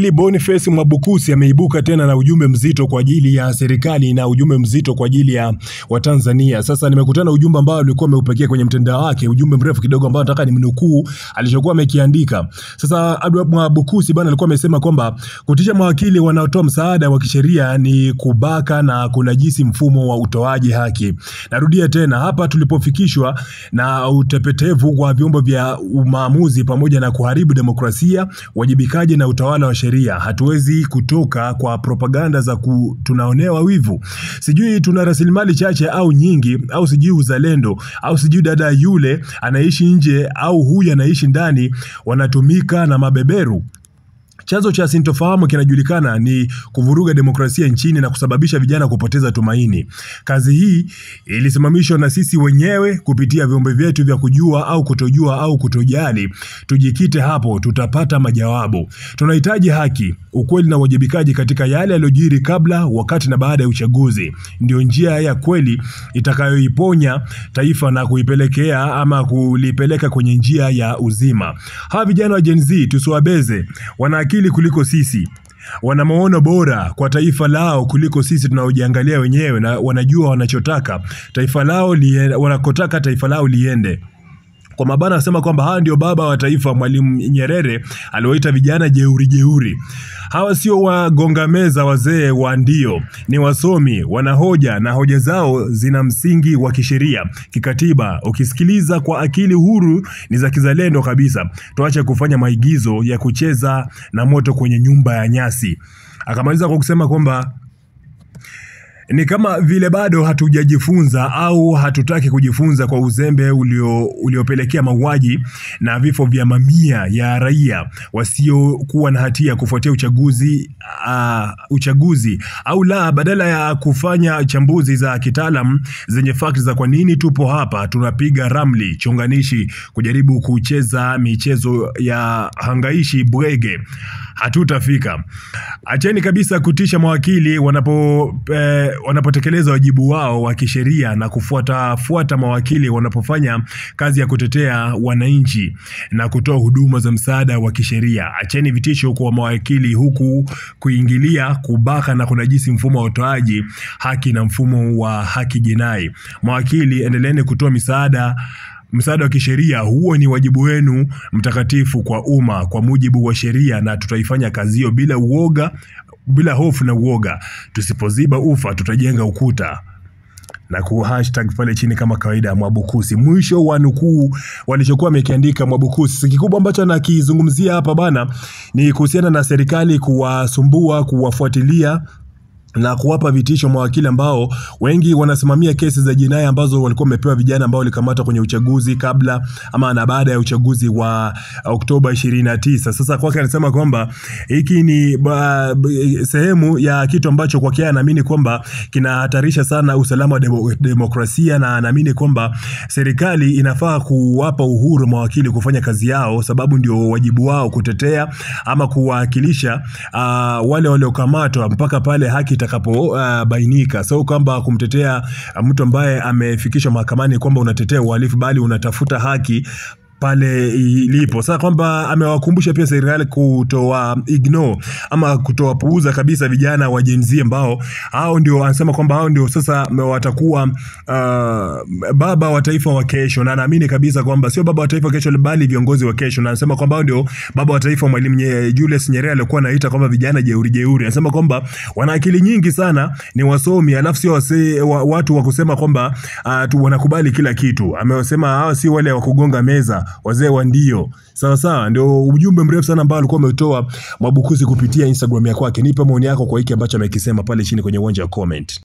Wakili Boniface Mwabukusi ameibuka tena na ujumbe mzito kwa ajili ya serikali na ujumbe mzito kwa ajili ya Watanzania. Sasa nimekutana ujumbe ambao alikuwa ameupekea kwenye mtandao wake, ujumbe mrefu kidogo ambao nataka nimnukuu alichokuwa amekiandika. Sasa Mwabukusi bwana alikuwa amesema kwamba kutisha mawakili wanaotoa msaada wa kisheria ni kubaka na kunajisi mfumo wa utoaji haki. Narudia tena, hapa tulipofikishwa na utepetevu kwa vyombo vya maamuzi pamoja na kuharibu demokrasia, wajibikaji na utawala wa sheria, hatuwezi kutoka kwa propaganda za tunaonewa wivu, sijui tuna rasilimali chache au nyingi, au sijui uzalendo, au sijui dada yule anaishi nje au huyu anaishi ndani, wanatumika na mabeberu. Chanzo cha sintofahamu kinajulikana ni kuvuruga demokrasia nchini na kusababisha vijana kupoteza tumaini. Kazi hii ilisimamishwa na sisi wenyewe kupitia vyombo vyetu vya kujua au kutojua au kutojali. Tujikite hapo, tutapata majawabu. Tunahitaji haki, ukweli na uwajibikaji katika yale yaliyojiri kabla, wakati na baada ya uchaguzi. Ndio njia ya kweli itakayoiponya taifa na kuipelekea ama kulipeleka kwenye njia ya uzima. Hawa vijana wa Gen Z tusiwabeze, wana akili kuliko sisi, wana maono bora kwa taifa lao kuliko sisi tunaojiangalia wenyewe, na wanajua wanachotaka taifa lao wanakotaka taifa lao liende. Kwa mabana nasema kwamba hawa ndio baba wa taifa Mwalimu Nyerere aliwaita vijana jeuri. Hawa sio wagonga meza wazee wa ndio, ni wasomi, wanahoja na hoja zao zina msingi wa kisheria, kikatiba. Ukisikiliza kwa akili huru ni za kizalendo kabisa. Tuache kufanya maigizo ya kucheza na moto kwenye nyumba ya nyasi. Akamaliza kwa kusema kwamba ni kama vile bado hatujajifunza au hatutaki kujifunza kwa uzembe uliopelekea mauaji na vifo vya mamia ya raia wasiokuwa na hatia kufuatia uchaguzi au la. Badala ya kufanya chambuzi za kitaalam zenye fakti za kwa nini tupo hapa, tunapiga ramli chonganishi kujaribu kucheza michezo ya hangaishi bwege, hatutafika. Acheni kabisa kutisha mawakili wanapotekeleza wajibu wao wa kisheria na kufuata mawakili wanapofanya kazi ya kutetea wananchi na kutoa huduma za msaada wa kisheria. Acheni vitisho kwa mawakili huku kuingilia, kubaka na kunajisi mfumo wa utoaji haki na mfumo wa haki jinai. Mawakili, endeleeni kutoa msaada wa kisheria. Huo ni wajibu wenu mtakatifu kwa umma kwa mujibu wa sheria, na tutaifanya kazi hiyo bila uoga, bila hofu na uoga. Tusipoziba ufa tutajenga ukuta. Na hashtag pale chini kama kawaida Mwabukusi. Mwisho wa nukuu walichokuwa wamekiandika Mwabukusi. Kikubwa ambacho nakizungumzia hapa bana ni kuhusiana na serikali kuwasumbua, kuwafuatilia na kuwapa vitisho mawakili ambao wengi wanasimamia kesi za jinai ambazo walikuwa wamepewa vijana ambao walikamatwa kwenye uchaguzi kabla ama na baada ya uchaguzi wa Oktoba 29. Sasa kwake anasema kwamba hiki ni sehemu ya kitu ambacho kwake anaamini kwamba kinahatarisha sana usalama wa demokrasia, na anaamini kwamba serikali inafaa kuwapa uhuru mawakili kufanya kazi yao, sababu ndio wajibu wao kutetea ama kuwakilisha wale waliokamatwa mpaka pale haki itakapobainika. So kwamba kumtetea mtu ambaye amefikishwa mahakamani kwamba unatetea uhalifu, bali unatafuta haki pale ilipo. Sasa kwamba amewakumbusha pia serikali kutoa ignore ama kutoa puuza kabisa vijana wa Gen Z ambao hao ndio anasema kwamba hao ndio sasa watakuwa baba wa taifa wa kesho, na naamini kabisa kwamba sio baba wa taifa wa kesho bali viongozi wa kesho. Na anasema kwamba hao ndio baba wa taifa Mwalimu Julius Nyerere alikuwa anaita kwamba vijana jeuri. Anasema kwamba wana akili nyingi sana, ni wasomi, alafu sio watu wa kusema kwamba wanakubali kila kitu. Amesema hao si wale wa kugonga meza, wazee wa ndio. Sawa, ndio ujumbe mrefu sana ambao alikuwa ametoa Mwabukusi kupitia Instagram yake. Nipe maoni yako kwa hiki ambacho amekisema pale chini kwenye uwanja wa comment.